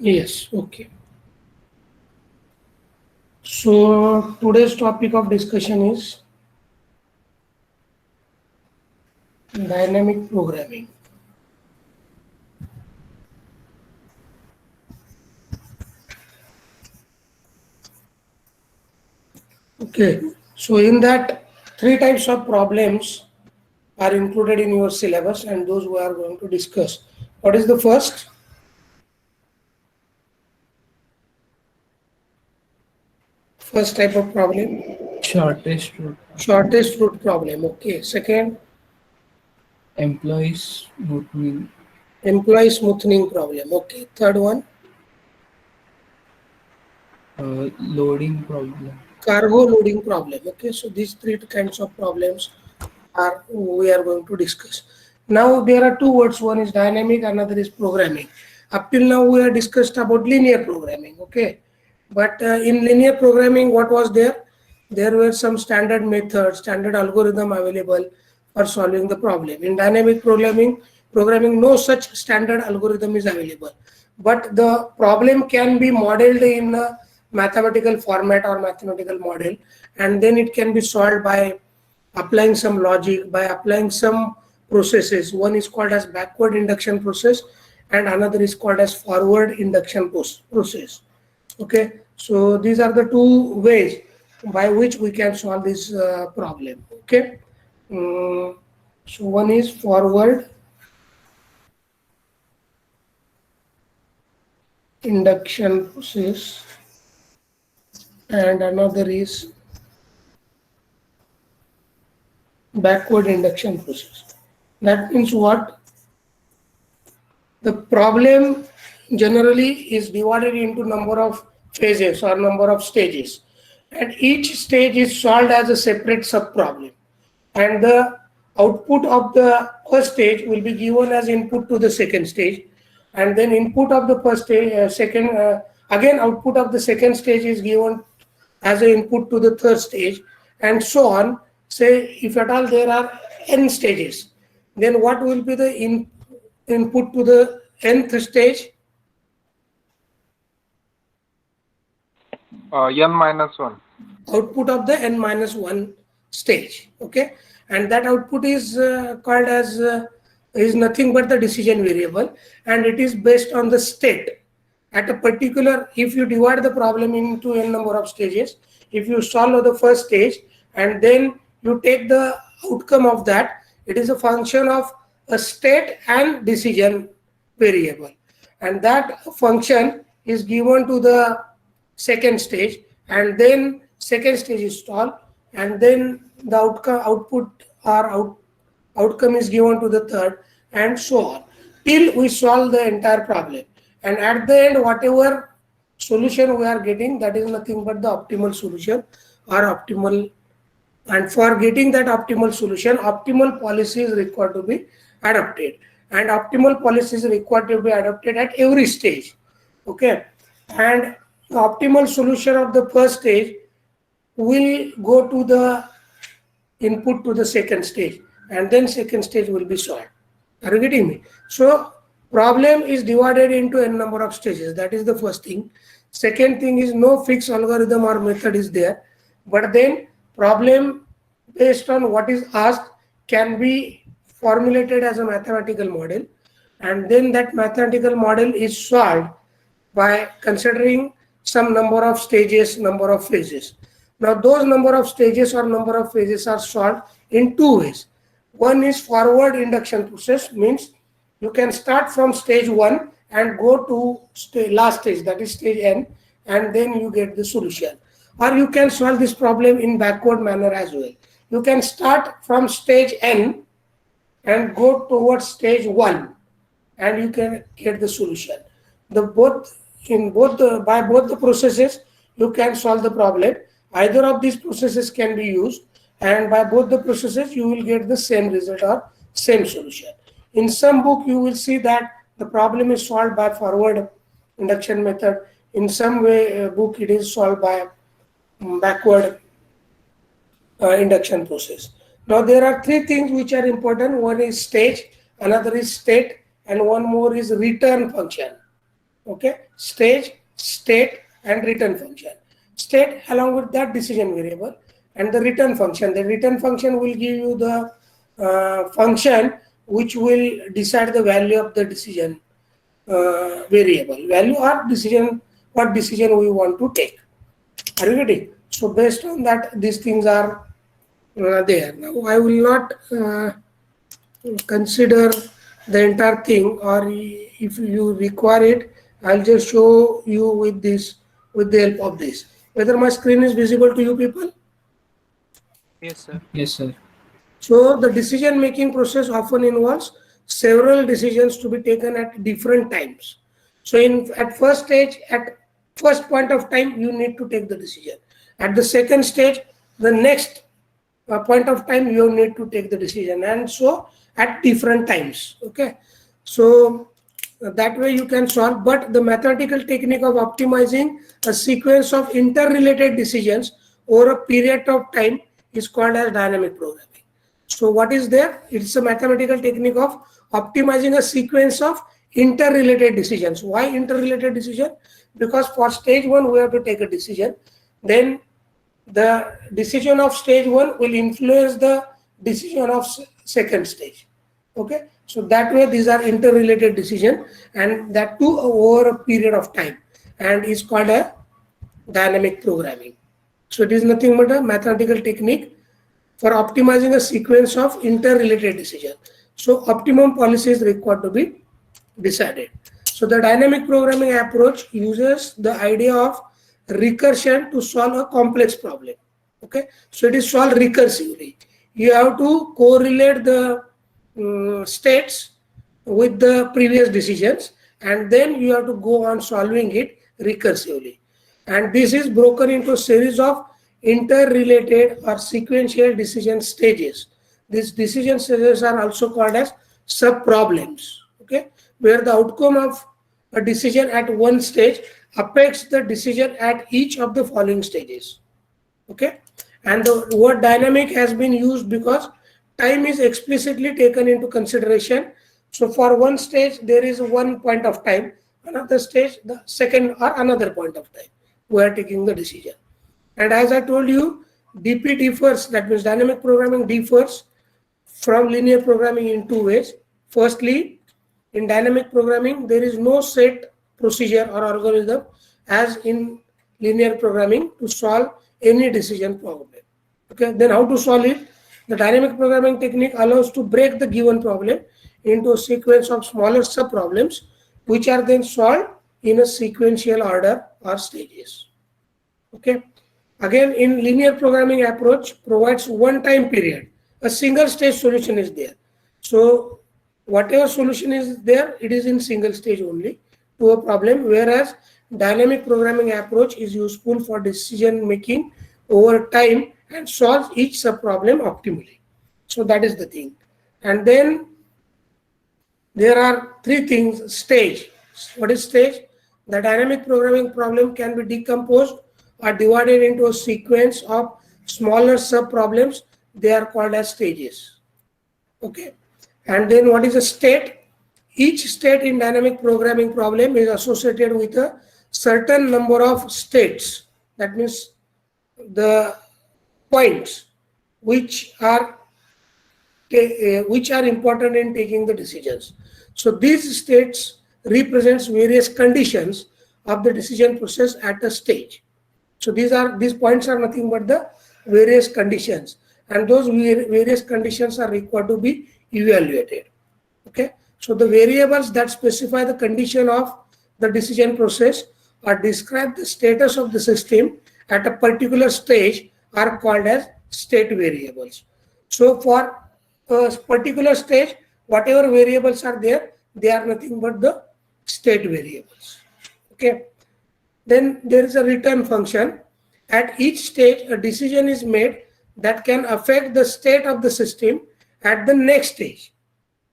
Yes, okay. So today's topic of discussion is dynamic programming. Okay, so in that, three types of problems are included in your syllabus, and those we are going to discuss. What is the first? First type of problem? Shortest route. Shortest route problem. Okay. Second, Employees movement. employee smoothing problem. Okay. Third one, Loading problem. cargo loading problem. Okay. So these three kinds of problems are we are going to discuss. Now there are two words. One is dynamic, another is programming. Up till now we have discussed about linear programming. Okay. But in linear programming, what was there? There were some standard methods, standard algorithm available for solving the problem. In dynamic programming, no such standard algorithm is available. But the problem can be modeled in a mathematical format or mathematical model, and then it can be solved by applying some logic, by applying some processes. One is called as backward induction process, and another is called as forward induction process. Okay, so these are the two ways by which we can solve this problem. Okay. So one is forward induction process and another is backward induction process. That means what? The problem generally is divided into number of phases or number of stages, and each stage is solved as a separate sub-problem, and the output of the first stage will be given as input to the second stage, and then input of the first stage, again output of the second stage is given as an input to the third stage, and so on. Say if at all there are n stages, then what will be the input to the nth stage? N minus 1. Output of the n minus 1 stage. Okay, and that output is called as is nothing but the decision variable, and it is based on the state at a particular. If you divide the problem into n number of stages, if you solve the first stage and then you take the outcome of that, it is a function of a state and decision variable, and that function is given to the second stage, and then second stage is solved, and then the outcome is given to the third, and so on till we solve the entire problem. And at the end, whatever solution we are getting, that is nothing but the optimal solution or optimal. And for getting that optimal solution, optimal policy is required to be adopted, and optimal policy is required to be adopted at every stage. Okay, and the optimal solution of the first stage will go to the input to the second stage, and then second stage will be solved. Are you getting me? So problem is divided into n number of stages. That is the first thing. Second thing is no fixed algorithm or method is there, but then problem based on what is asked can be formulated as a mathematical model, and then that mathematical model is solved by considering some number of stages, number of phases. Now those number of stages or number of phases are solved in two ways. One is forward induction process, means you can start from stage 1 and go to last stage, that is stage n, and then you get the solution. Or you can solve this problem in backward manner as well. You can start from stage n and go towards stage 1, and you can get the solution. By both the processes you can solve the problem. Either of these processes can be used, and by both the processes you will get the same result or same solution. In some book you will see that the problem is solved by forward induction method. In some way book it is solved by backward induction process. Now there are three things which are important. One is stage, another is state, and one more is return function. Okay, stage, state, and return function. State along with that decision variable, and the return function. The return function will give you the function which will decide the value of the decision variable value or decision, what decision we want to take. Are you getting? So based on that, these things are there. Now I will not consider the entire thing, or if you require it, I'll just show you with this, with the help of this. Whether my screen is visible to you people? Yes, sir. Yes, sir. So the decision making process often involves several decisions to be taken at different times. So at first stage, at first point of time, you need to take the decision. At the second stage, the next point of time, you need to take the decision, and so at different times. Okay, so that way you can solve. But the mathematical technique of optimizing a sequence of interrelated decisions over a period of time is called as dynamic programming. So what is there? It's a mathematical technique of optimizing a sequence of interrelated decisions. Why interrelated decision? Because for stage 1 we have to take a decision, then the decision of stage 1 will influence the decision of second stage. Okay, so that way these are interrelated decision, and that too over a period of time, and is called a dynamic programming. So it is nothing but a mathematical technique for optimizing a sequence of interrelated decisions. So optimum policy is required to be decided. So the dynamic programming approach uses the idea of recursion to solve a complex problem. Okay, so it is solved recursively. You have to correlate the states with the previous decisions, and then you have to go on solving it recursively. And this is broken into a series of interrelated or sequential decision stages. These decision stages are also called as sub-problems, okay, where the outcome of a decision at one stage affects the decision at each of the following stages. Okay, and the word dynamic has been used because time is explicitly taken into consideration. So for one stage there is one point of time, another stage the second or another point of time we are taking the decision. And as I told you, DP differs, that means dynamic programming differs from linear programming in two ways. Firstly, in dynamic programming, there is no set procedure or algorithm as in linear programming to solve any decision problem. Okay, then how to solve it? The dynamic programming technique allows to break the given problem into a sequence of smaller sub-problems, which are then solved in a sequential order or stages. Okay. Again, in linear programming approach provides one time period. A single stage solution is there. So whatever solution is there, it is in single stage only to a problem, whereas dynamic programming approach is useful for decision making over time and solves each sub problem optimally. So that is the thing. And then there are three things. Stage. What is stage? The dynamic programming problem can be decomposed or divided into a sequence of smaller sub problems. They are called as stages. Okay. And then what is a state? Each state in dynamic programming problem is associated with a certain number of states. That means the points which are important in taking the decisions. So these states represents various conditions of the decision process at a stage. So these points are nothing but the various conditions, and those various conditions are required to be evaluated. Okay, so the variables that specify the condition of the decision process or describe the status of the system at a particular stage are called as state variables. So for a particular stage, whatever variables are there, they are nothing but the state variables. Okay. Then there is a return function. At each stage, a decision is made that can affect the state of the system at the next stage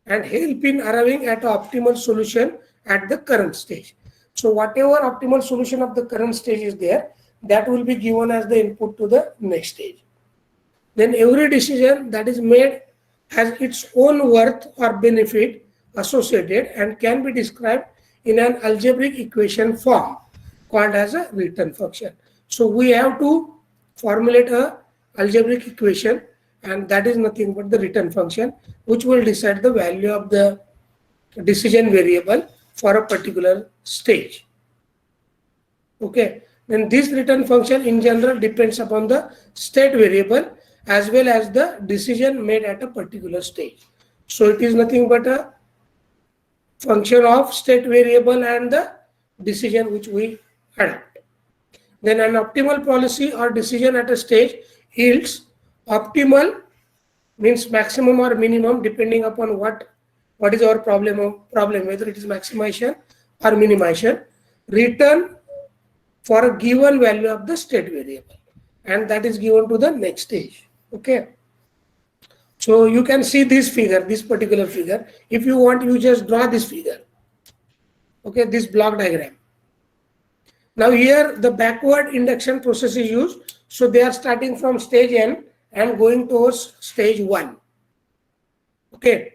and help in arriving at an optimal solution at the current stage. So whatever optimal solution of the current stage is there, that will be given as the input to the next stage. Then every decision that is made has its own worth or benefit associated and can be described in an algebraic equation form called as a return function. So we have to formulate a algebraic equation, and that is nothing but the return function, which will decide the value of the decision variable for a particular stage. Okay, then this return function in general depends upon the state variable as well as the decision made at a particular stage. So it is nothing but a function of state variable and the decision which we adopt. Then an optimal policy or decision at a stage yields optimal, means maximum or minimum depending upon what is our problem, whether it is maximization or minimization, return for a given value of the state variable, and that is given to the next stage. Okay, so you can see this figure, this particular figure. If you want, you just draw this figure. Okay, this block diagram. Now here the backward induction process is used, so they are starting from stage n and going towards stage 1. Okay,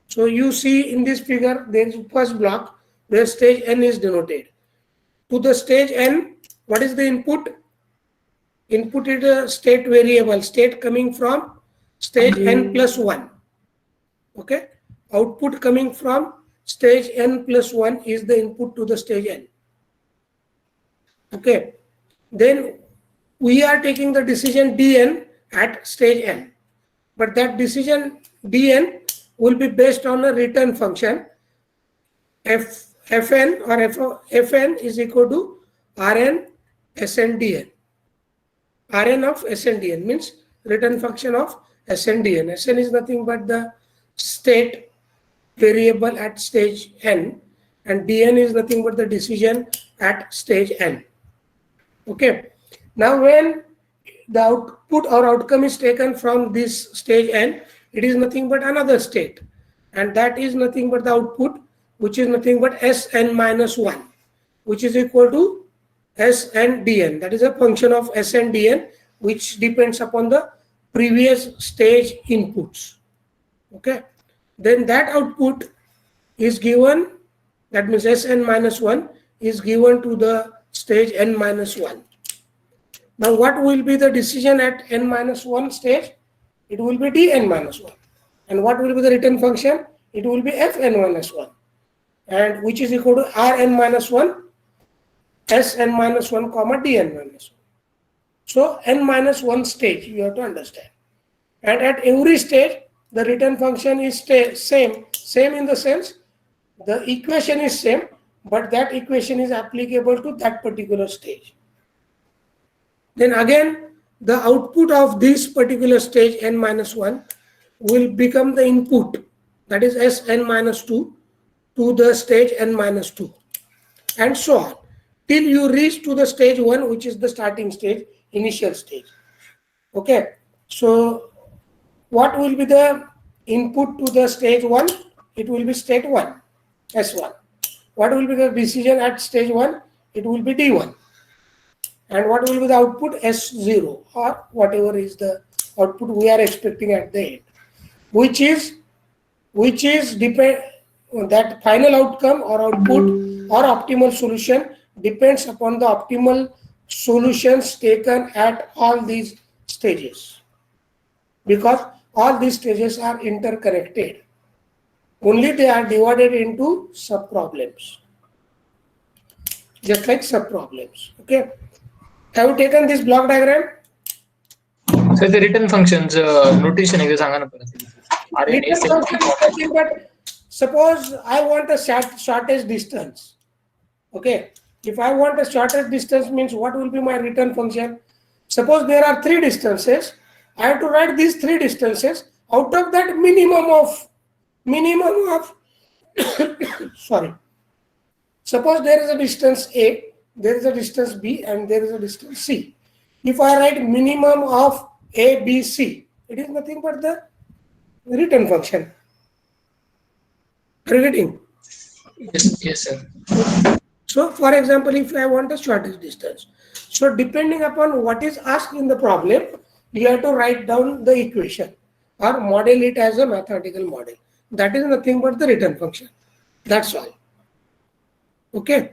so you see in this figure there is first block where stage n is denoted. To the stage n, what is the input? Input is a state variable, state coming from stage n plus 1. Okay, output coming from stage n plus 1 is the input to the stage n. Okay, then we are taking the decision dn at stage n, but that decision dn will be based on a return function fn or fn is equal to rn sn dn. Rn of sn dn means return function of sn dn. Sn is nothing but the state variable at stage n, and dn is nothing but the decision at stage n. Okay, now when the output or outcome is taken from this stage n, it is nothing but another state, and that is nothing but the output, which is nothing but Sn minus 1, which is equal to Sn dn. That is a function of Sn dn, which depends upon the previous stage inputs. Okay, then that output is given, that means Sn minus 1 is given to the stage n minus 1. Now what will be the decision at n minus 1 stage? It will be dn minus 1. And what will be the return function? It will be fn minus 1, and which is equal to rn minus 1 Sn minus 1 comma dn minus 1. So n minus 1 stage you have to understand, and at every stage the return function is same in the sense the equation is same, but that equation is applicable to that particular stage. Then again the output of this particular stage n minus 1 will become the input, that is Sn minus 2 to the stage n minus 2, and so on till you reach to the stage 1, which is the starting stage, initial stage. Okay, so what will be the input to the stage 1? It will be state 1, S1. What will be the decision at stage 1? It will be D1. And what will be the output? S0, or whatever is the output we are expecting at the end, which is that final outcome or output or optimal solution depends upon the optimal solutions taken at all these stages, because all these stages are interconnected. Only they are divided into sub problems, just like sub problems. Okay, have you taken this block diagram? So the return functions notation एकदा सांगा ना परत. Return function is nothing but, suppose I want a shortest distance. Okay, if I want a shortest distance means what will be my return function? Suppose there are 3 distances, I have to write these 3 distances. Out of that minimum of sorry, suppose there is a distance A, there is a distance B, and there is a distance C. If I write minimum of A, B, C, it is nothing but the return function. Are you getting? Yes, sir. So for example, if I want a shortest distance, so depending upon what is asked in the problem, you have to write down the equation or model it as a mathematical model. That is nothing but the return function. That's all. Okay.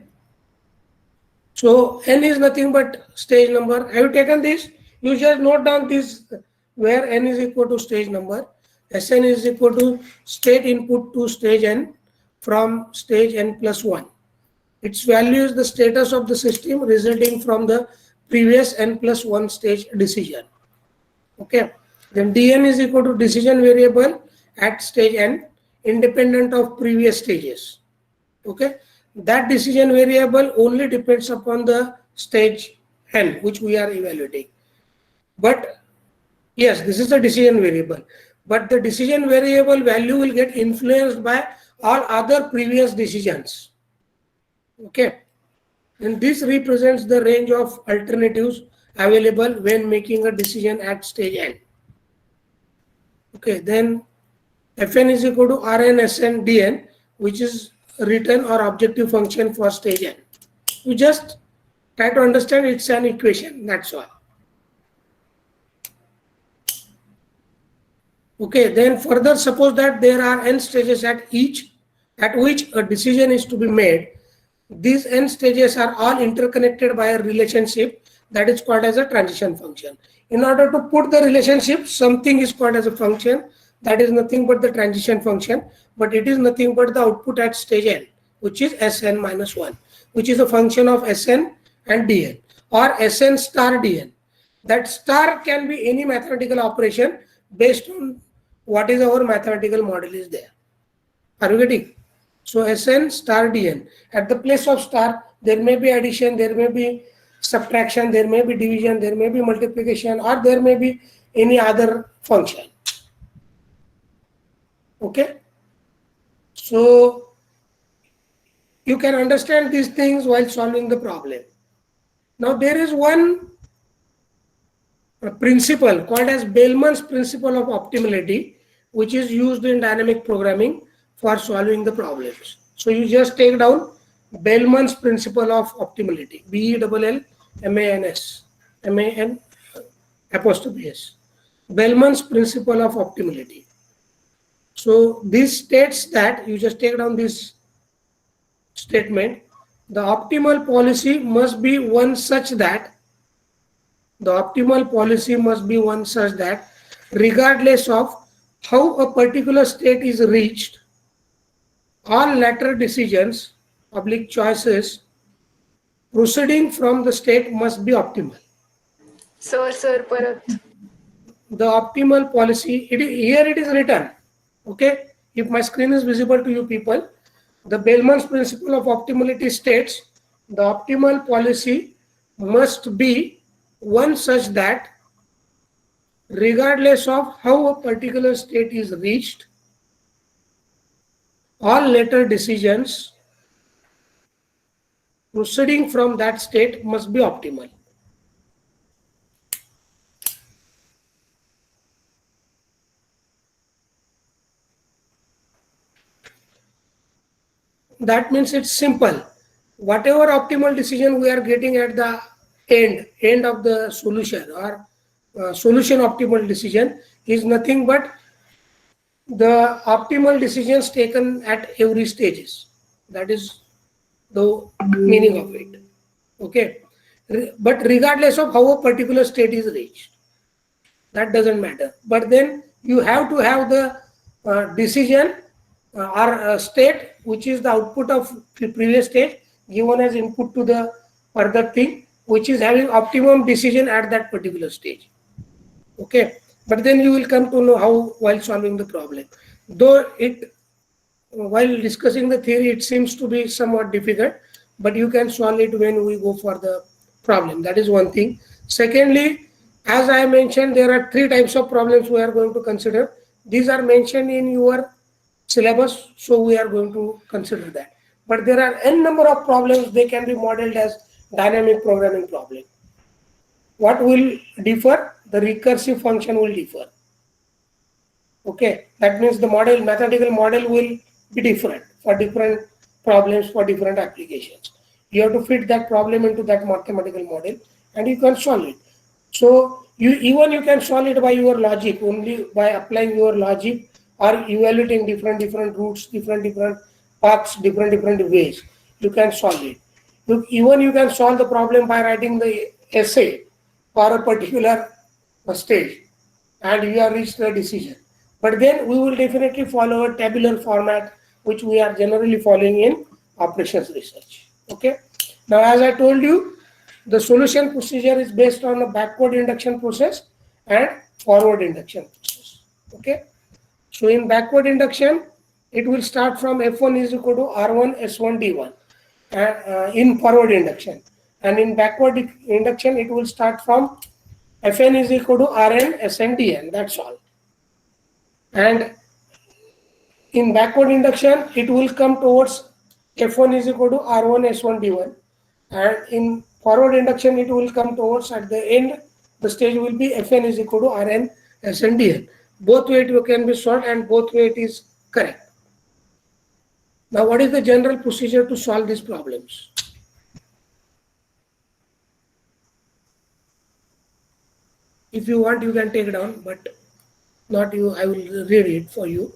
So n is nothing but stage number. Have you taken this? You just note down this where n is equal to stage number. Sn is equal to state input to stage n from stage n plus 1. Its value is the status of the system resulting from the previous n plus 1 stage decision. Okay. Then dn is equal to decision variable at stage n independent of previous stages. Okay. That decision variable only depends upon the stage n which we are evaluating. But yes, this is a decision variable, but the decision variable value will get influenced by all other previous decisions. Okay. And this represents the range of alternatives available when making a decision at stage n. Okay, then Fn is equal to Rn Sn Dn, which is written or objective function for stage n. You just try to understand it's an equation, that's all. Okay, then further suppose that there are n stages at which a decision is to be made. These n stages are all interconnected by a relationship that is called as a transition function. In order to put the relationship, something is called as a function that is nothing but the transition function, but it is nothing but the output at stage n, which is Sn minus 1, which is a function of Sn and Dn or Sn star Dn. That star can be any mathematical operation based on what is our mathematical model is there. Are you getting? So Sn star Dn. At the place of star, there may be addition, there may be subtraction, there may be division, there may be multiplication, or there may be any other function. Okay? So you can understand these things while solving the problem. Now there is one principle called as Bellman's principle of optimality, which is used in dynamic programming for solving the problems. So you just take down Bellman's principle of optimality, B-E-L-L-M-A-N-S, M-A-N apostrophe S. Bellman's principle of optimality. So this states that, you just take down this statement, the optimal policy must be one such that regardless of how a particular state is reached, all later decisions, public choices proceeding from the state must be optimal. Sir, परत. The optimal policy, here it is written. Okay, if my screen is visible to you people, the Bellman's principle of optimality states the optimal policy must be one such that regardless of how a particular state is reached, all later decisions proceeding from that state must be optimal. That means it's simple. Whatever optimal decision we are getting at the end of the solution, or solution optimal decision, is nothing but the optimal decisions taken at every stages. That is the meaning of it. Okay, but regardless of how a particular state is reached, that doesn't matter. But then you have to have the decision or state which is the output of the previous stage given as input to the further thing, which is having optimum decision at that particular stage. Okay, but then you will come to know how while solving the problem. Though it, while discussing the theory, it seems to be somewhat difficult, but you can solve it when we go for the problem. That is one thing. Secondly, as I mentioned, there are 3 types of problems we are going to consider. These are mentioned in your syllabus, so we are going to consider that. But there are n number of problems, they can be modeled as dynamic programming problem. What will differ? The recursive function will differ. Okay, that means the model, mathematical model will be different for different problems, for different applications. You have to fit that problem into that mathematical model and you can solve it. So you can solve it by your logic, only by applying your logic or evaluating different routes, different paths, different ways. you can solve it. Even you can solve the problem by writing the essay for a particular stage, and you have reached the decision. But then we will definitely follow a tabular format, which we are generally following in operations research. Okay. Now, as I told you, the solution procedure is based on a backward induction process and forward induction process. Okay. So in backward induction, it will start from F1 is equal to R1 S1 D1 in forward induction. And in backward induction, it will start from Fn is equal to Rn Sn Dn. That's all. And in backward induction, it will come towards F1 is equal to R1 S1 D1. And in forward induction, it will come towards at the end, the stage will be Fn is equal to Rn Sn Dn. Both way it can be solved and both way it is correct. Now, what is the general procedure to solve these problems? If you want, you can take it down, but not you, I will read it for you.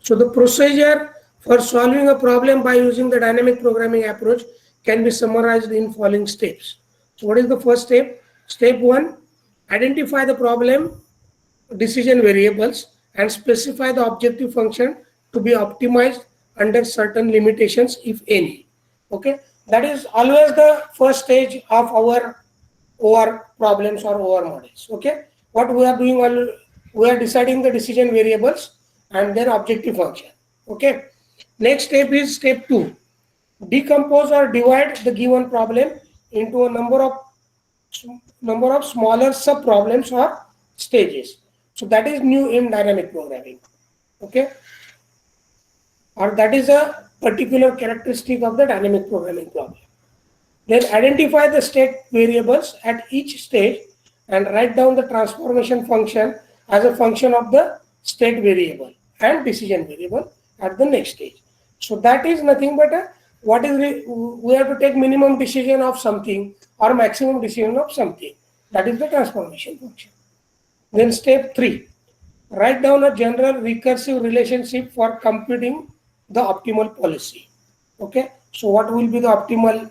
So the procedure for solving a problem by using the dynamic programming approach can be summarized in following steps. So what is the first step? Step 1, identify the problem decision variables and specify the objective function to be optimized under certain limitations, if any. Okay, that is always the first stage of our OR problems or OR models. Okay, what we are doing, we are deciding the decision variables and their objective function. Okay, next step is step 2, decompose or divide the given problem into a number of smaller sub problems or stages. So that is new in dynamic programming. Okay, or that is a particular characteristic of the dynamic programming problem. Then identify the state variables at each stage and write down the transformation function as a function of the state variable and decision variable at the next stage. So that is nothing but we have to take minimum decision of something or maximum decision of something. That is the transformation function. Then step 3, write down a general recursive relationship for computing the optimal policy. Okay, so what will be the optimal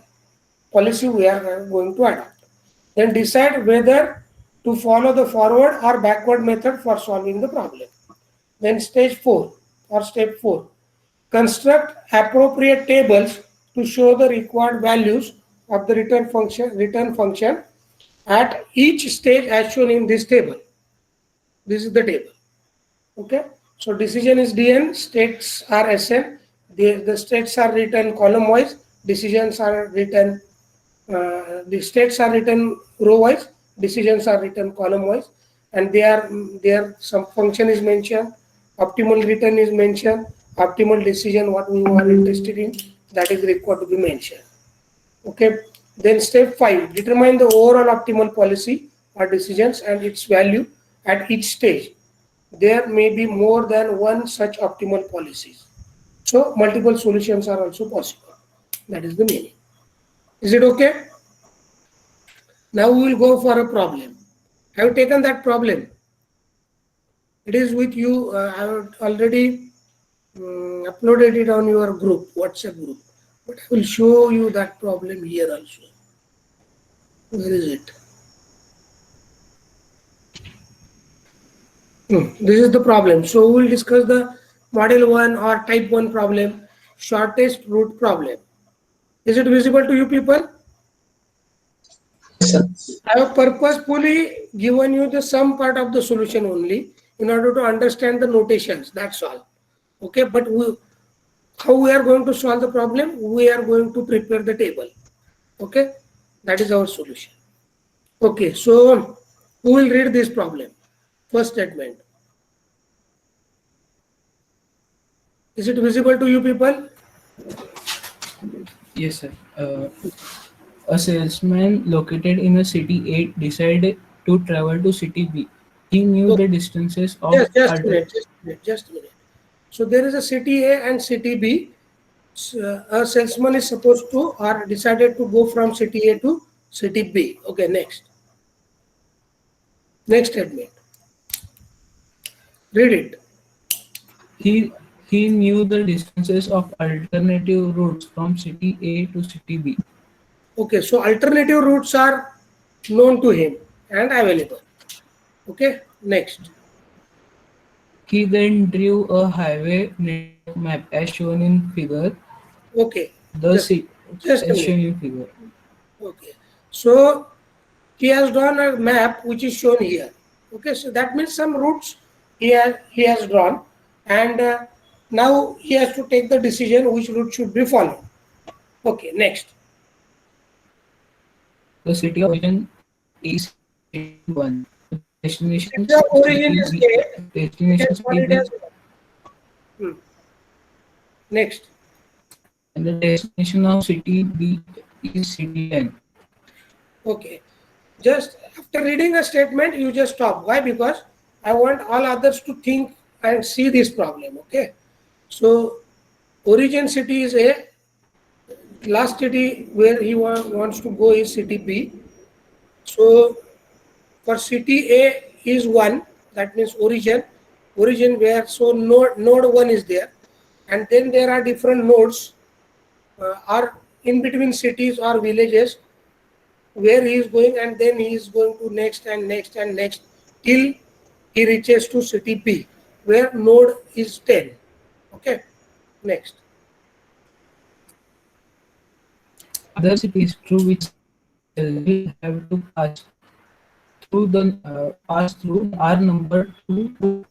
policy we are going to adopt? Then decide whether to follow the forward or backward method for solving the problem. Then step 4, construct appropriate tables to show the required values of the return function at each stage as shown in this table. This is the table. Okay, so decision is Dn, states are Sn. The states are written column wise, decisions are written, the states are written row wise, decisions are written column wise, and there some function is mentioned, optimal return is mentioned, optimal decision what we are interested in, that is required to be mentioned. Okay, then step 5, determine the overall optimal policy or decisions and its value at each stage. There may be more than one such optimal policies. So multiple solutions are also possible. That is the meaning. Is it okay? Now we will go for a problem. I have taken that problem. It is with you. I have already uploaded it on your group, WhatsApp group. But I will show you that problem here also. Where is it? This is the problem. So we will discuss the model 1 or type 1 problem, shortest route problem. Is it visible to you people? Yes, sir. I have purposefully given you the some part of the solution only in order to understand the notations. That's all. Okay, but how we are going to solve the problem? We are going to prepare the table. Okay, that is our solution. Okay, so who will read this problem? First statement. Is it visible to you people? Yes, sir. A salesman located in a city A decided to travel to city B. He knew the distances of Yes, just a address. minute, just a minute. So there is a city A and city B. A salesman is supposed to or decided to go from city A to city B. Okay, next. Next statement. Read it. He He knew the distances of alternative routes from city A to city B. Okay, so alternative routes are known to him and available. Okay, next. He then drew a highway network map as shown in figure. Okay, The just ci- just a as minute. shown in figure. Okay, so he has drawn a map which is shown here. Okay, so that means some routes he has drawn, and now he has to take the decision which route should be followed. Okay, next. The city of origin is city 1. The destination City of origin city is B. A. We can Destination call city it as B hmm. Next. and the destination of city B is city 10. Okay. Just after reading a statement, you just stop. Why? Because I want all others to think and see this problem. Okay. So origin city is A. Last city where he wants to go is city B. So for city A is 1. That means origin. Origin where so node 1 is there. And then there are different nodes are in between cities or villages where he is going, and then he is going to next and next and next till he reaches to city P where node is 10. Okay, next. Other cities through which will have to pass through are numbered 2 to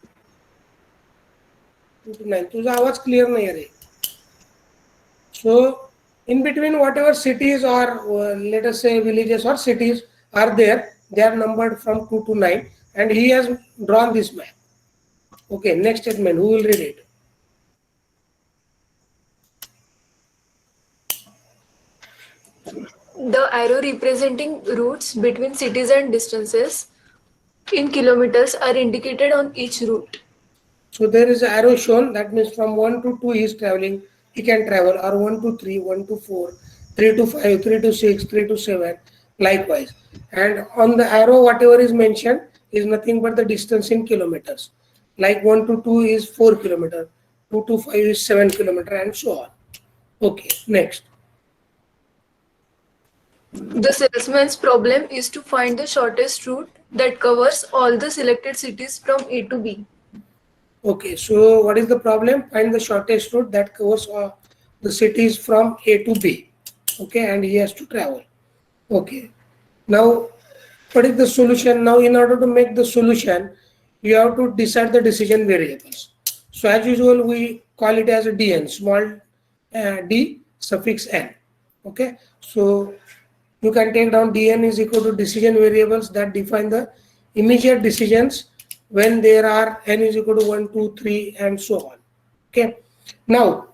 2 to 9. तुझा आवाज clear नाही आहे रे. So in between whatever cities or let us say villages or cities are there, they are numbered from 2 to 9, and he has drawn this map. Okay, next statement. Who will read it? The arrow representing routes between cities and distances in kilometers are indicated on each route. So there is an arrow shown, that means from 1 to 2 he is traveling, he can travel, or 1 to 3, 1 to 4, 3 to 5, 3 to 6, 3 to 7, likewise. And on the arrow, whatever is mentioned is nothing but the distance in kilometers. Like 1 to 2 is 4 kilometer, 2 to 5 is 7 kilometer, and so on. Okay, next. The salesman's problem is to find the shortest route that covers all the selected cities from A to B. Okay, so what is the problem? Find the shortest route that covers the cities from A to B. Okay, and he has to travel. Okay, now what is the solution? Now in order to make the solution, you have to decide the decision variables. So as usual, we call it as a dn, small d suffix n. Okay, so you can take down dn is equal to decision variables that define the immediate decisions when there are n is equal to 1, 2, 3, and so on. Okay, now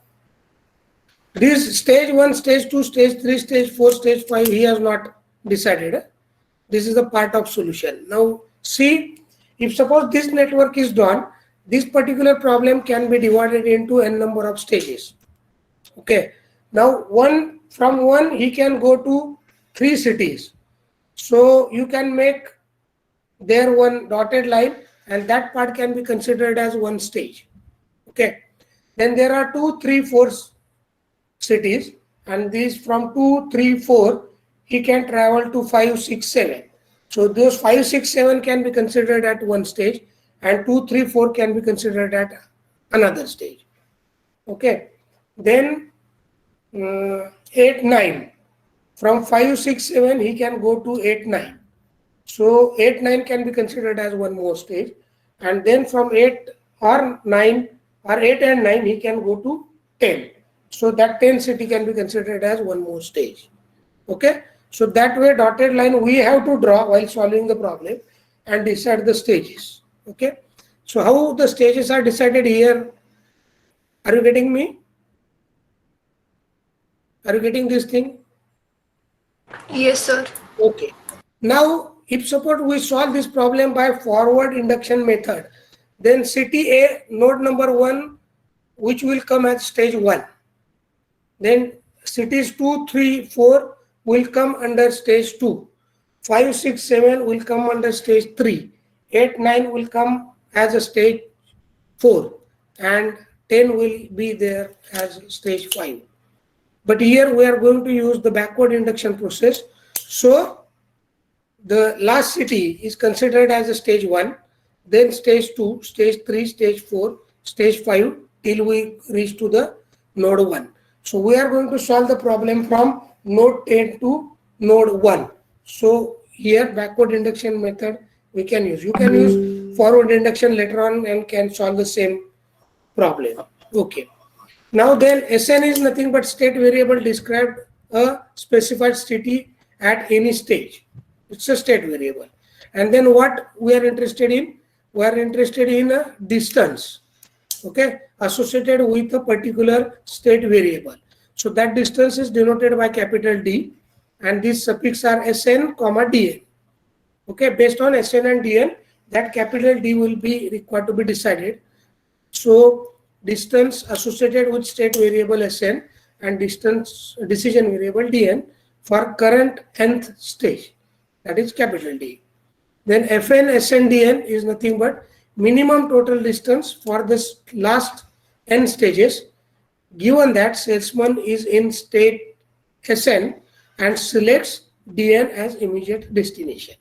this stage 1, stage 2, stage 3, stage 4, stage 5 he has not decided. This is the part of solution. Now see, if suppose this network is done, this particular problem can be divided into n number of stages. Okay, now from 1 he can go to 3 cities. So you can make there one dotted line, and that part can be considered as one stage. Okay, then there are 2, 3, 4 cities, and these from 2, 3, 4 he can travel to 5, 6, 7. So those 5, 6, 7 can be considered at one stage, and 2, 3, 4 can be considered at another stage. Okay, then 8, 9, from 5, 6, 7 he can go to 8, 9. So 8, 9 can be considered as one more stage, and then from 8 or 9 or 8 and 9 he can go to 10. So that 10 city can be considered as one more stage. Okay, so that way dotted line we have to draw while solving the problem and decide the stages. Okay, so how the stages are decided here? Are you getting me? Are you getting this thing? Yes, sir. Okay. Now, if suppose we solve this problem by forward induction method, then city A, node number 1, which will come at stage 1. Then cities 2, 3, 4 will come under stage 2. 5, 6, 7 will come under stage 3. 8, 9 will come as a stage 4. And 10 will be there as stage 5. But here we are going to use the backward induction process. So the last city is considered as a stage 1, then stage 2, stage 3, stage 4, stage 5 till we reach to the node 1. So we are going to solve the problem from node 10 to node 1. So here backward induction method we can use. You can use forward induction later on and can solve the same problem. Okay. Now then Sn is nothing but state variable described a specified city at any stage. It's a state variable. And then what we are interested in? We are interested in a distance, okay, associated with a particular state variable. So that distance is denoted by capital D, and these suffix are Sn, comma Dn. Okay, based on Sn and Dn, that capital D will be required to be decided. So distance associated with state variable Sn and distance decision variable Dn for current nth stage, that is capital D. Then Fn Sn Dn is nothing but minimum total distance for this last n stages, given that salesman is in state Sn and selects Dn as immediate destination.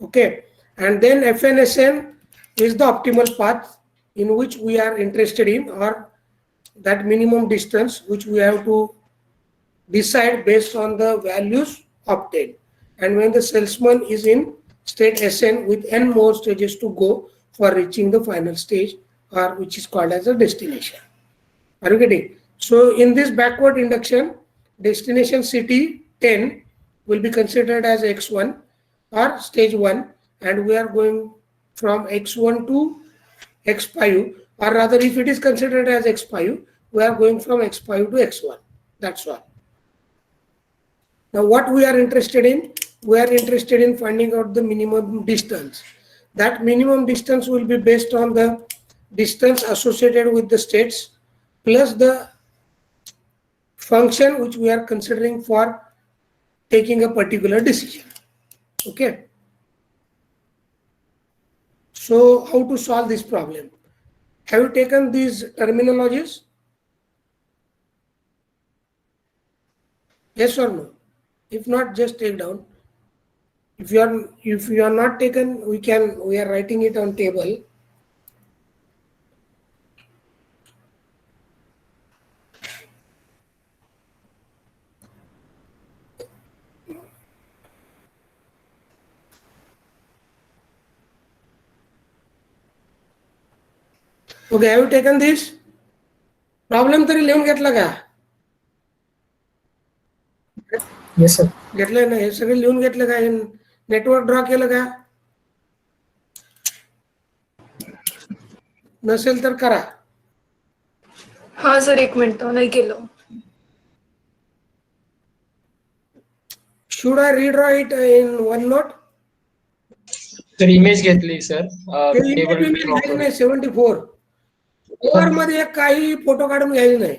Okay, and then Fn Sn is the optimal path in which we are interested in, or that minimum distance which we have to decide based on the values obtained. And when the salesman is in state Sn with n more stages to go for reaching the final stage, or which is called as a destination. Are you getting? So in this backward induction, destination city 10 will be considered as x1 or stage 1, and we are going from x1 to x5, or rather if it is considered as x5, we are going from x5 to x1. That's all. Now what we are interested in? We are interested in finding out the minimum distance. That minimum distance will be based on the distance associated with the states plus the function which we are considering for taking a particular decision. Okay. So how to solve this problem? Have you taken these terminologies? Yes or no? If not, just take down. If you are not taken, we are writing it on table. Okay, have you taken this? Problem तरी लिहून घेतला का? Yes, sir. घेतलंय ना? हे सगळे लिहून घेतलं का? नेटवर्क ड्रॉ केलं का? नसेल तर करा. हाँ सर, एक मिनिट नाही केलं. Should I redraw it in OneNote? तर इमेज घेतली सर. टेबल 74 ओव्हर मध्ये काही फोटो काढून घ्यायचे नाही.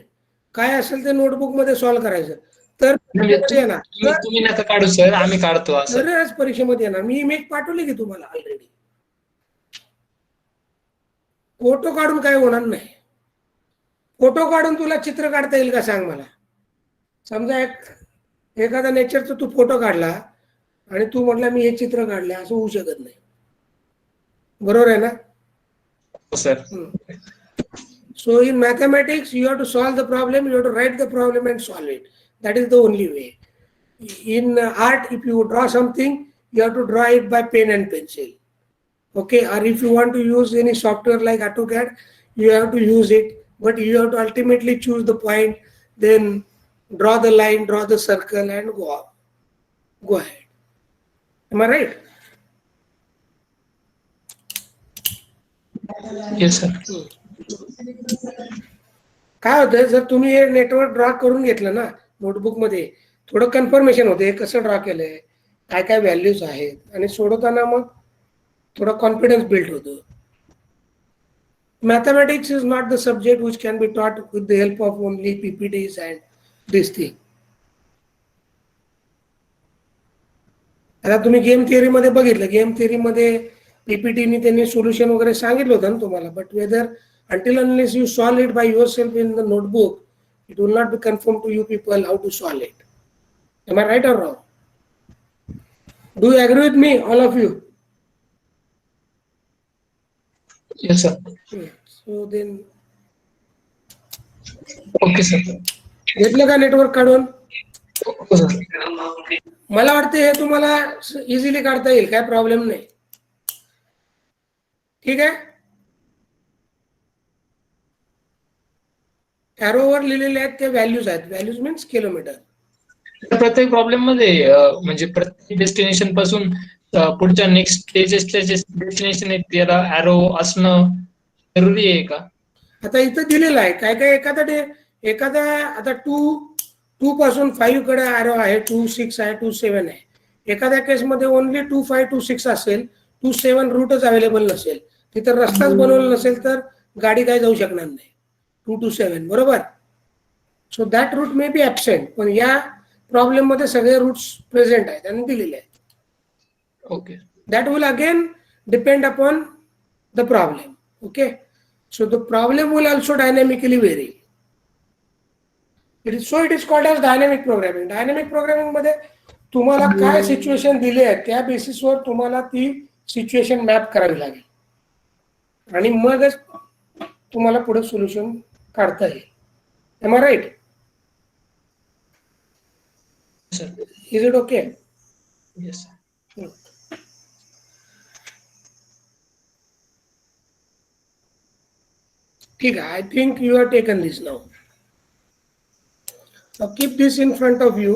काय असेल ते नोटबुक मध्ये सॉल्व्ह करायचं. तर येणार तुम्ही नका काढू सर, आम्ही काढतो असं. तरच परीक्षेमध्ये येणार. मी इमेज पाठवली की तुम्हाला ऑलरेडी. फोटो काढून काय होणार नाही. फोटो काढून तुला चित्र काढता येईल का सांग मला. समजा एखादा नेचरचा तू फोटो काढला आणि तू म्हटला मी हे चित्र काढले, असं होऊ शकत नाही. बरोबर आहे ना? Sir. So in mathematics, you have to solve the problem, you have to write the problem and solve it. That is the only way. In art, if you draw something, you have to draw it by pen and pencil. Okay, or if you want to use any software like AutoCAD, you have to use it, but you have to ultimately choose the point, then draw the line, draw the circle, and go ahead. Am I right? Yes, sir. काय होतं, जर तुम्ही हे network draw करून घेतलं ना notebook मध्ये, थोडं conformation होते कसं ड्रॉ केलंय, काय काय व्हॅल्यूज आहेत, आणि सोडवताना मग थोडा कॉन्फिडन्स बिल्ड होतो. Mathematics is not the subject which can be taught with the help of only PPTs and this thing. आता तुम्ही गेम थिअरी मध्ये बघितलं, गेम थिअरी मध्ये पीपीटीने त्यांनी सोल्युशन वगैरे सांगितलं होतं ना तुम्हाला, but whether Until unless you solve it by yourself in the notebook, it will not be confirmed to you people how to solve it. Am I right or wrong? Do you agree with me, all of you? Yes, sir. So then, Okay, sir. घेतलं का network काढून? हो sir. मला वाटते हे तुम्हाला easily काढता येईल, काय प्रॉब्लेम नाही. ठीक आहे. एरोवर लिहिलेले आहेत ते व्हॅल्यूज आहेत. Values means kilometre. प्रत्येक प्रॉब्लेम मध्ये म्हणजे प्रत्येक डेस्टिनेशन पासून पुढच्या नेक्स्ट स्टेजेसचे जे डेस्टिनेशन आहेत त्याला एरो असणं जरुरी आहे का? आता इथं दिलेलं आहे काय काय एखादा आता 2 पासून 5 कडे एरो आहे, 2, 6 आहे, 2, 7 आहे. एखाद्या केसमध्ये ओनली 2, 5, 2, 6 असेल, 2, 7 रूटच अवेलेबल नसेल, तिथं रस्ताच बनवला नसेल तर गाडी काय जाऊ शकणार नाही. 2 to 7 बरोबर. So that route may be absent, पण या प्रॉब्लेम मध्ये सगळे रूट्स प्रेझेंट आहेत आणि दिलेले आहेत. Okay. That will again depend upon the problem. Okay, so the problem will also dynamically vary. It is called as dynamic programming. Dynamic programming मध्ये तुम्हाला काय सिच्युएशन दिले आहे त्या बेसिसवर तुम्हाला ती सिच्युएशन मॅप करावी लागेल आणि मगच तुम्हाला पुढे सोल्युशन काढता येईल. Am I right? Sir. Is it okay? Yes sir. ठीक आहे. I think you have taken this now. Now keep this in front of you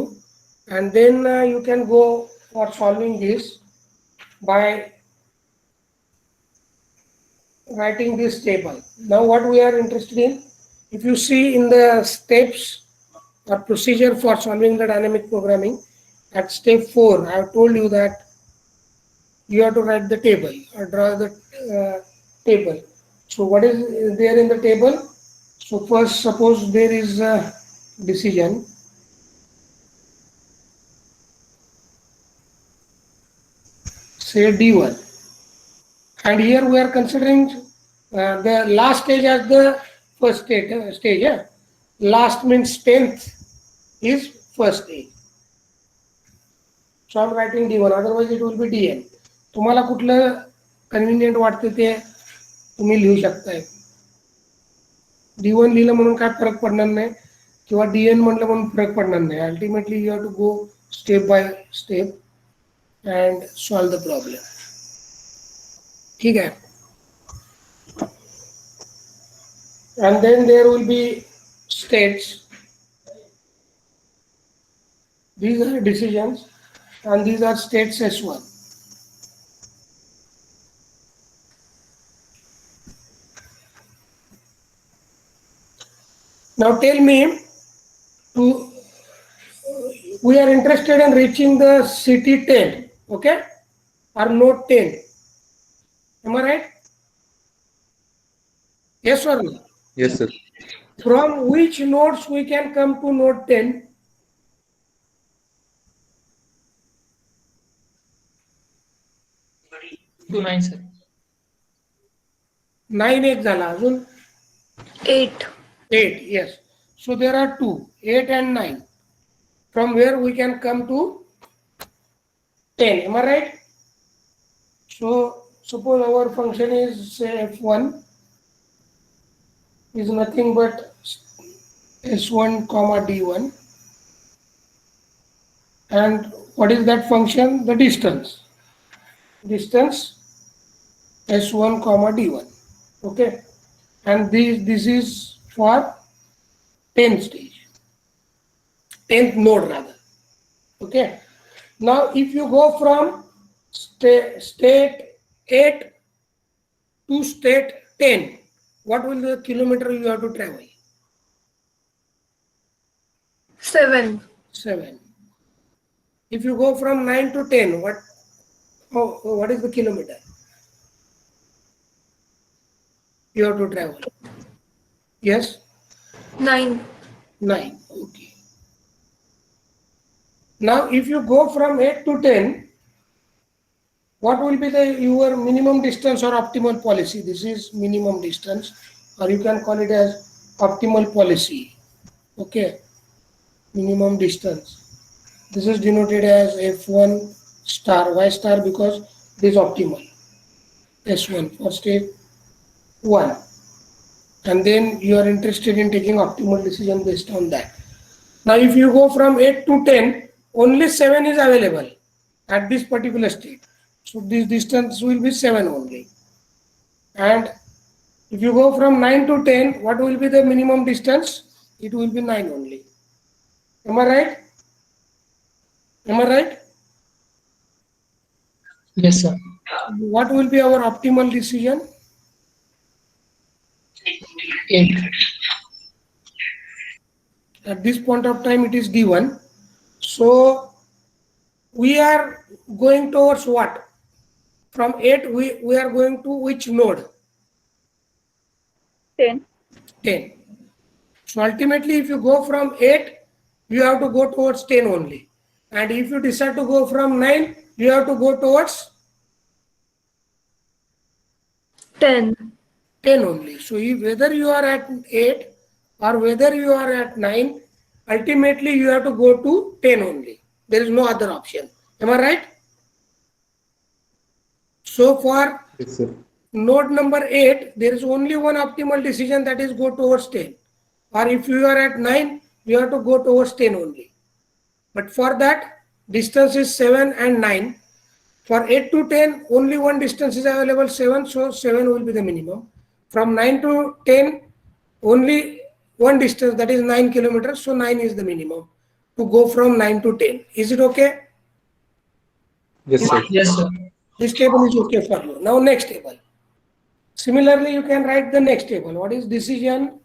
and then you can go for solving this by writing this table. Now what we are interested in, if you see in the steps or procedure for solving the dynamic programming, at step 4 I have told you that you have to write the table or draw the table. So what is there in the table? So first, suppose there is a decision. Say D1, and here we are considering the last stage as the first stage. Yeah? Last means 10th is first stage. So I am writing D1, otherwise it will be DN. तुम्हाला कुठलं convenient वाटते ते तुम्ही लिहू शकताय. D1 लिहिलं म्हणून काय फरक पडणार नाही किंवा DN म्हटलं म्हणून फरक पडणार नाही. Ultimately you have to go step by step and solve the problem. ठीक आहे. And then there will be states. These are decisions and these are states S1. Now tell me, we are interested in reaching the city 10, okay, or node 10. Am I right? Yes or no? Yes, sir. From which nodes we can come to node 10? To 9 sir. 9 एक झाला, अजून 8. 8. Yes. So there are 2, 8 and 9. From where we can come to 10. Am I right? So suppose our function is say f1 is nothing but s1 comma d1, and what is that function? The distance s1 comma d1. Okay, and this is for 10th stage, 10th node rather. Okay, now if you go from state 8 to state 10, what will the kilometer you have to travel? 7. 7. If you go from 9 to 10, what is the kilometer you have to travel? Yes, 9. 9. Okay. Now if you go from 8 to 10, what will be your minimum distance or optimal policy? This is minimum distance. or you can call it as optimal policy. Okay, minimum distance. This is denoted as F1 star. Why star? Because it is optimal. S1 for stage 1. And then you are interested in taking optimal decision based on that. Now, if you go from 8 to 10, only 7 is available at this particular state. So this distance will be 7 only. And if you go from 9 to 10, what will be the minimum distance? It will be 9 only. Am I right? Am I right? Yes, sir. What will be our optimal decision? 8. At this point of time, it is given. So we are going towards what? From 8, we are going to which node? 10. 10. So ultimately, if you go from 8, you have to go towards 10 only. And if you decide to go from 9, you have to go towards 10. 10 only. So if whether you are at 8 or whether you are at 9, ultimately you have to go to 10 only. There is no other option. Am I right? So for Yes, sir. node number 8, there is only one optimal decision, that is go towards 10. Or if you are at 9, you have to go towards 10 only. But for that, distance is 7 and 9. For 8 to 10, only one distance is available, 7. So 7 will be the minimum. From 9 to 10, only one distance, that is 9 kilometers. So 9 is the minimum to go from 9 to 10. Is it okay? Yes, sir. Yes, sir. This table is okay for you. Now next table. Similarly, you can write the next table. What is decision?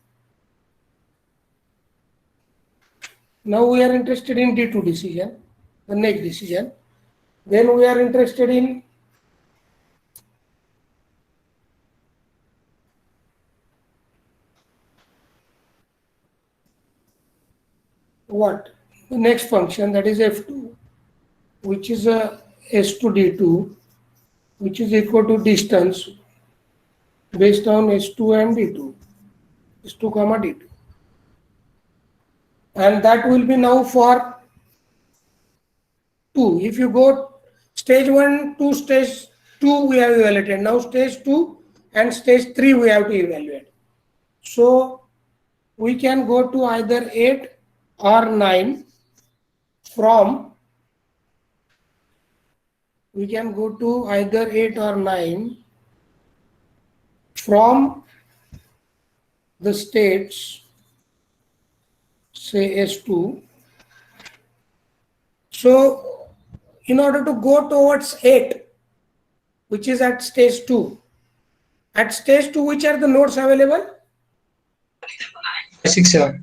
Now we are interested in D2 decision, the next decision. Then we are interested in what? The next function, that is F2, which is a S2 D2, which is equal to distance based on S2 and D2, S2 comma D2. And that will be now for 2. If you go stage 1 to stage 2, we have evaluated. Now stage 2 and stage 3 we have to evaluate. So we can go to either 8 or 9 from, we can go to either 8 or 9 from the states, say S2. So in order to go towards 8, which is at stage 2, at stage 2, which are the nodes available? 6, 7.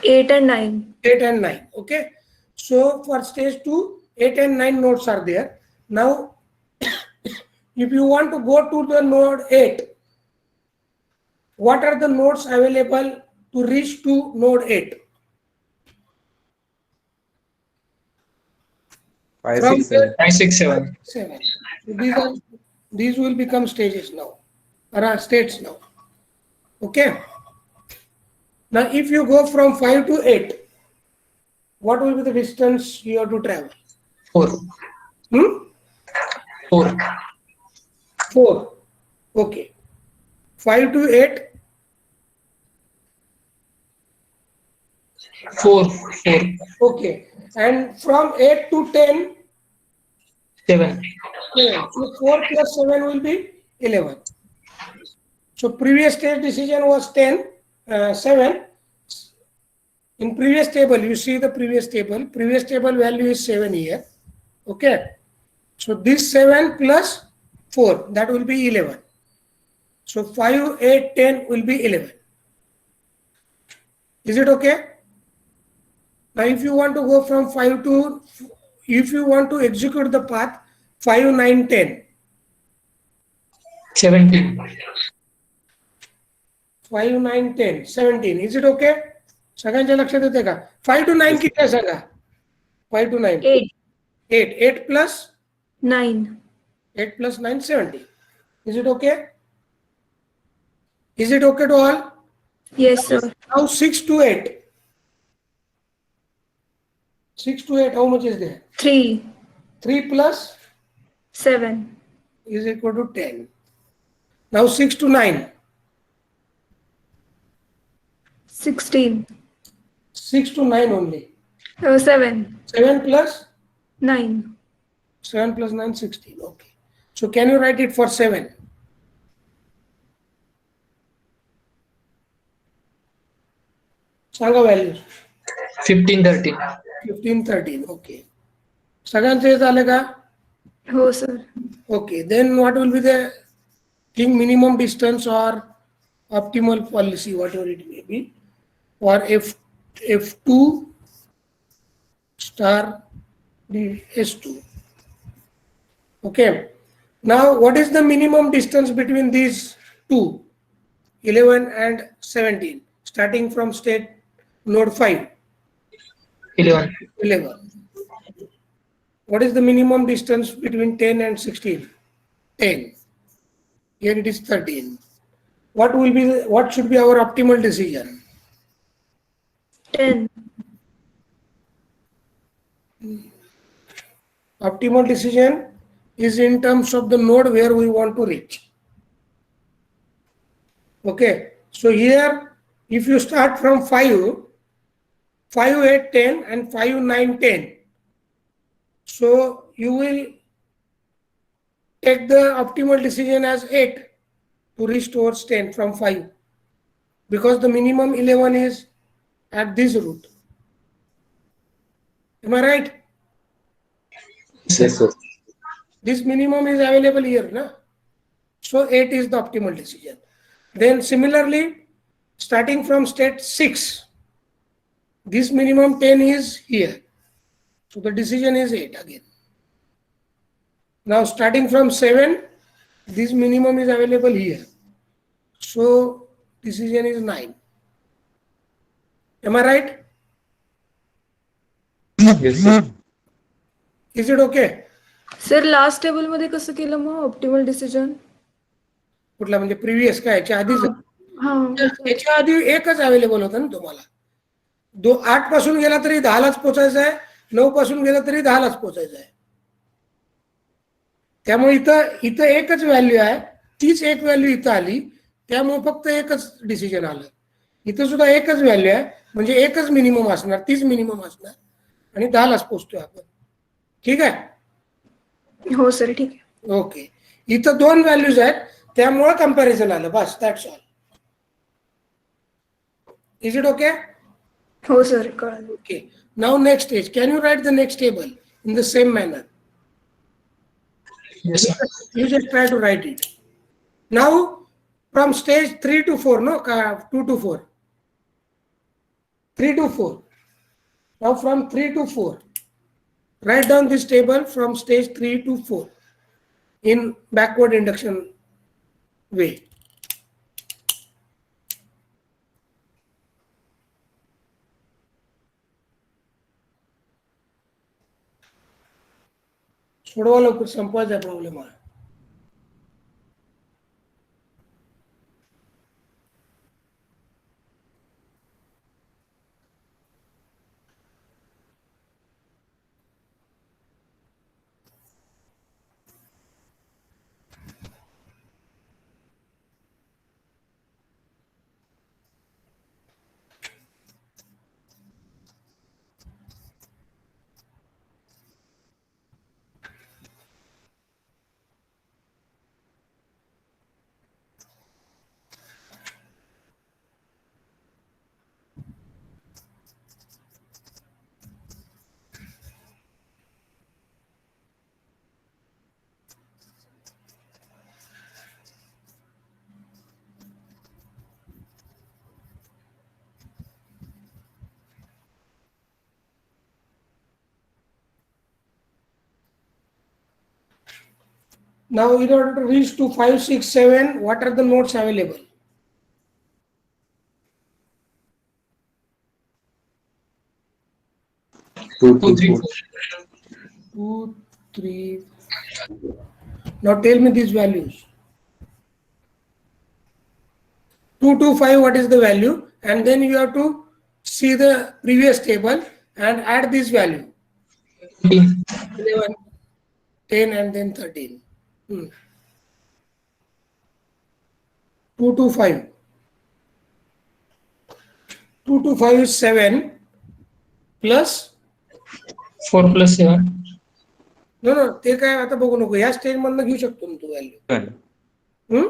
8 and 9. 8 and 9. Okay. So for stage 2, 8 and 9 nodes are there. Now, if you want to go to the node 8, what are the nodes available to reach to node 8? 5, From 6, 7. 5, 6, 7. 7. So these will become stages now, or states now. Okay. Now, if you go from 5 to 8, what will be the distance you have to travel? 4. 4. 4. Okay. 5 to 8, 4. 4. okay. And from 8 to 10, 7. 7. So 4 plus 7 will be 11. So previous stage decision was 10, 7. In previous table, you see the previous table value is 7 here. Okay. So this 7 plus 4, that will be 11. So 5, 8, 10 will be 11. Is it okay? Now if you want to go from 5 to, if you want to execute the path 5, 9, 10. 17. 5, 9, 10, 17. Is it okay? सगळ्यांच्या लक्षात येते का? 5 to 9 किती आहे सांगा? 5 to 9. 8. 8. 8 plus 9. 8 plus 9, 17. Is it okay? Is it okay to all? Yes, sir. Now 6 to 8. 6 to 8, how much is there? 3, 3 plus 7, is equal to 10. Now 6 to 9. 16, 6 to 9 only. 7, 7 plus 9. 7 plus 9, 16. Okay. So can you write it for 7? Sanga values 15, 13. 15, 13. Okay. सगळ्यांचं हे झालं का? हो sir. Okay. Then what will be the thing minimum distance or optimal policy, whatever it may be, for F2 star S2. Okay. Now what is the minimum distance between these two, 11 and 17, starting from state node 5? 11. 11. What is the minimum distance between 10 and 16? 10. Here it is 13. What will be what should be our optimal decision? 10. Optimal decision is in terms of the node where we want to reach. Okay. So here, if you start from 5, 5, 8, 10 and 5, 9, 10. So you will take the optimal decision as 8 to reach towards 10 from 5, because the minimum 11 is at this route. Am I right? Yes, sir. This minimum is available here, na? So 8 is the optimal decision. Then similarly, starting from state 6, this minimum 10 is here. So the decision is 8 again. Now starting from 7, this minimum is available here. So decision is 9. Am I right? Yes, sir. Is it okay? Sir last table मध्ये कसं केलं मग optimal decision? कुठला म्हणजे previous काय याच्या आधीच? हा. याच्या आधी एकच अवेलेबल होतं ना तुम्हाला. 8 पासून गेला तरी 10 लाच पोहोचायचं आहे, 9 पासून गेला तरी 10 लाच पोहोचायचं आहे. त्यामुळे इथं एकच व्हॅल्यू आहे, तीच एक व्हॅल्यू इथं आली, त्यामुळे फक्त एकच डिसिजन आलं. इथं सुद्धा एकच व्हॅल्यू आहे, म्हणजे एकच मिनिमम असणार, तीच मिनिमम असणार आणि 10 लाच पोहोचतोय आपण. ठीक आहे? हो सर, ठीक आहे. ओके. इथं 2 व्हॅल्यूज आहेत, त्यामुळे कंपॅरिझन आलं, बस, that's all. Is it okay? हो सर, कळलं. Okay. Now next stage. Can you write the next table in the same manner? Yes, sir. You just try to write it. Now from stage 3 to 4, no, 2 to 4. 3 to 4. Now from 3 to 4. Write down this table from stage 3 to 4 in backward induction way. सोडवा लवकर, संपवायचा problem आहे. Now in order to reach to 5, 6, 7, what are the nodes available? Two, 2, 3, 4. 2, 3. Now tell me these values. 225, what is the value? And then you have to see the previous table and add this value. 11, 10 and then 13. 225. 225 is 7 plus 4 plus 7. no ते काय आता बघू नको या stage मधनं घेऊ शकतो ना तू value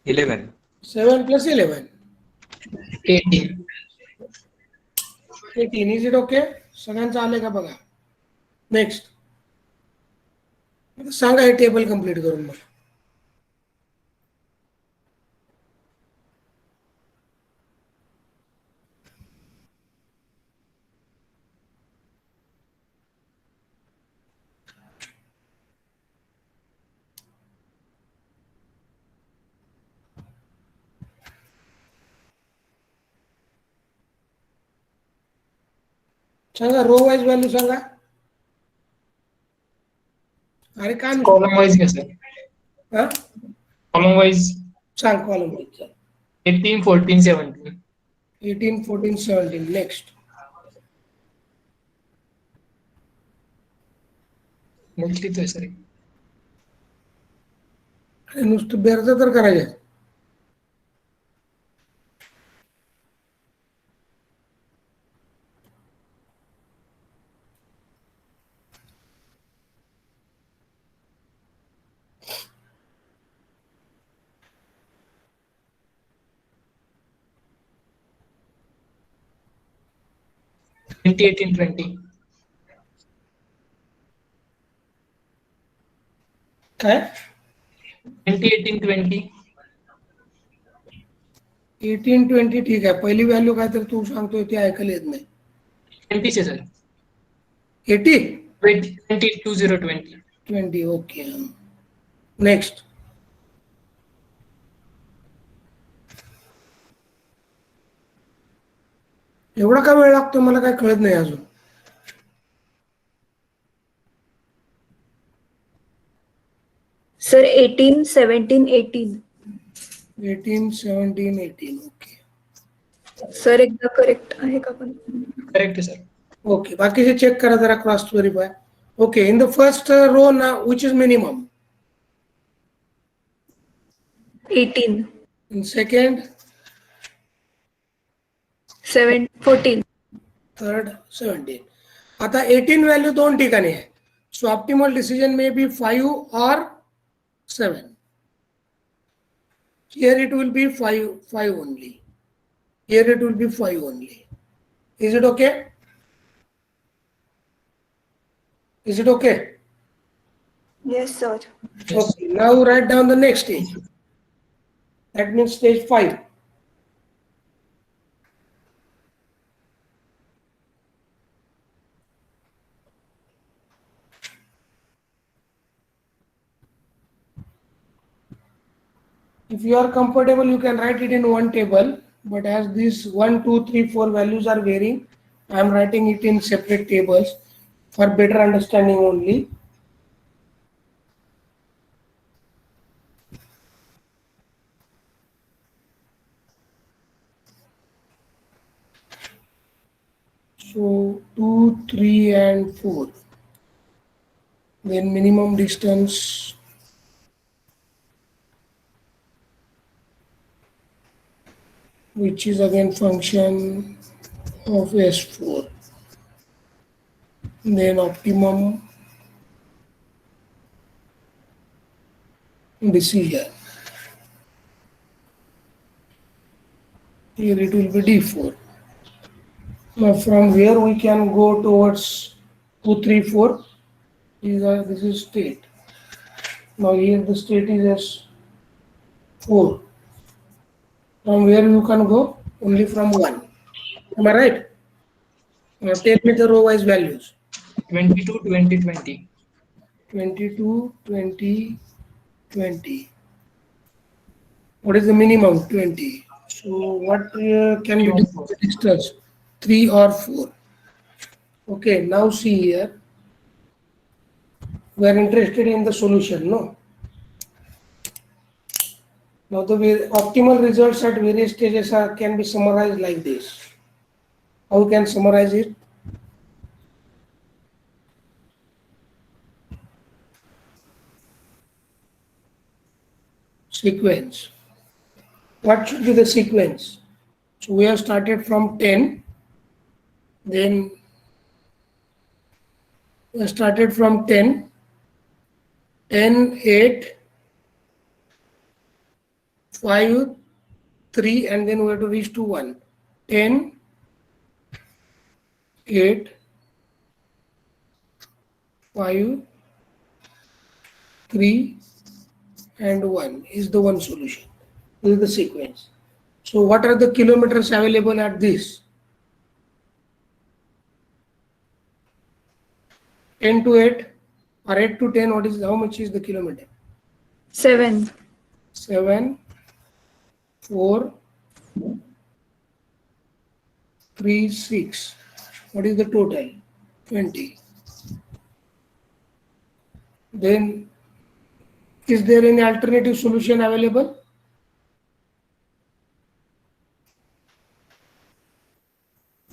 11. 7 plus 11 18. 18. Is it okay? सगळ्यांचं आले का बघा. नेक्स्ट सांगा हे टेबल कम्प्लीट करून मला. सांगा रो वाईज व्हॅल्यू सांगा. अरे काय Column wise घ्या सर. हा Column wise सांग कॉलम वाईज. 18, 14, 17. 18, 14, 17. नेक्स्ट नेक्स्ट लिहितोय सर. नुसतं बेरचं तर करायचं. Twenty, 18, 20. काय 20, 18, 20. 18, 20 ठीक आहे. पहिली व्हॅल्यू काय तर तू सांगतोय ते ऐकायला येत नाही. 20 चे सर. 80 20, 20, 20. 20 ओके. नेक्स्ट एवढा का वेळ लागतो मला काय कळत नाही अजून. सर 18, 17, 18. 18, 17, 18 ओके. सर एकदा करेक्ट आहे का पण? Correct sir. ओके बाकीचे चेक करा जरा cross verify. Okay in the first row ना which is minimum? 18, in second 7, 14. Third 17. आता 18 व्हॅल्यू दोन ठिकाणी आहे. So optimal decision may be 5 or 7. Here it will be 5 only. Here it will be 5 only. Is it okay? Is it okay? Yes, sir. Okay. Now write down the next stage. That means stage 5. If you are comfortable, you can write it in one table. But as these 1, 2, 3, 4 values are varying, I am writing it in separate tables for better understanding only. So 2, 3 and 4. Then minimum distance which is again function of S4. Then optimum decision. Here it will be D4. Now from here we can go towards 2, 3, 4. This is state. Now here the state is S4. From where you can go? Only from 1. Am I right? Now tell me the row wise values. 22, 20, 20. 22, 20, 20. What is the minimum? 20. So what can be the distance? 3 or 4. Okay, now see here. We are interested in the solution, no? Now the optimal results at various stages can be summarized like this. How we can summarize it? Sequence. What should be the sequence? So we have started from 10, then we started from 10, 10, 8, 5, 3, and then we have to reach to 1. 10, 8, 5, 3, and 1 is the one solution. This is the sequence. So what are the kilometers available at this? 10 to 8 or 8 to 10, what is, how much is the kilometer? 7. 7, 4, 3, 6. What is the total? 20. Then, is there any alternative solution available?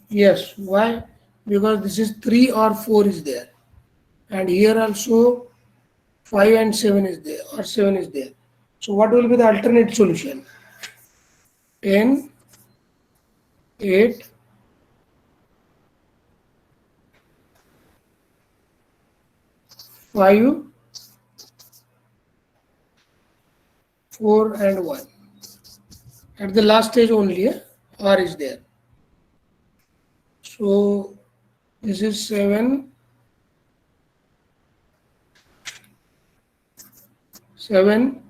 Yes. Why? Because this is 3 or 4 is there. And here also 5 and 7 is there, or 7 is there. So what will be the alternate solution? 10, 8, 5, 4 and 1. At the last stage only, R is there. So this is 7, 7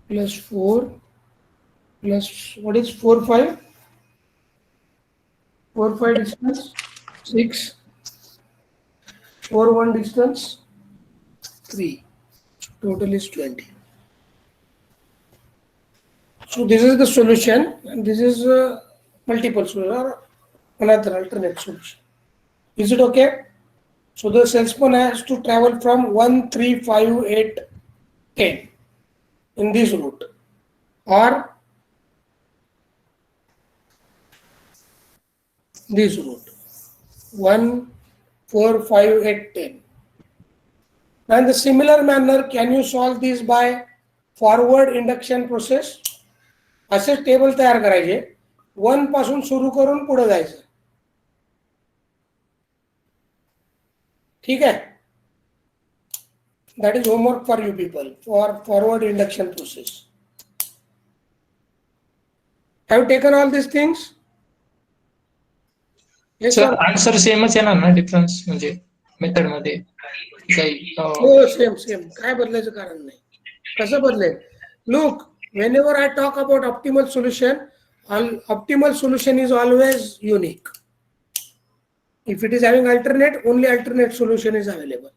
plus 4 plus, what is 4, 5? 4, 5 distance, 6, 4, 1 distance, 3. Total is 20. So this is the solution, and this is multiple solution or another alternate solution. Is it okay? So the salesman has to travel from 1, 3, 5, 8, 10 in this route, or this route 1, 4, 5, 8, 10. Now in the similar manner, can you solve this by forward induction process? असे table तयार करायचे, 1 पासून सुरू करून पुढे जायचं. ठीक आहे? That is homework for you people for forward induction process. Have you taken all these things? Yes sir sir. Answer सेमच येणार ना, डिफरन्स म्हणजे मेथड मध्ये काही हो सेम काय बदलायचं कारण नाही. कसं बदलेल? Look, whenever I talk about optimal solution is always unique. If it is having alternate, only alternate solution is available.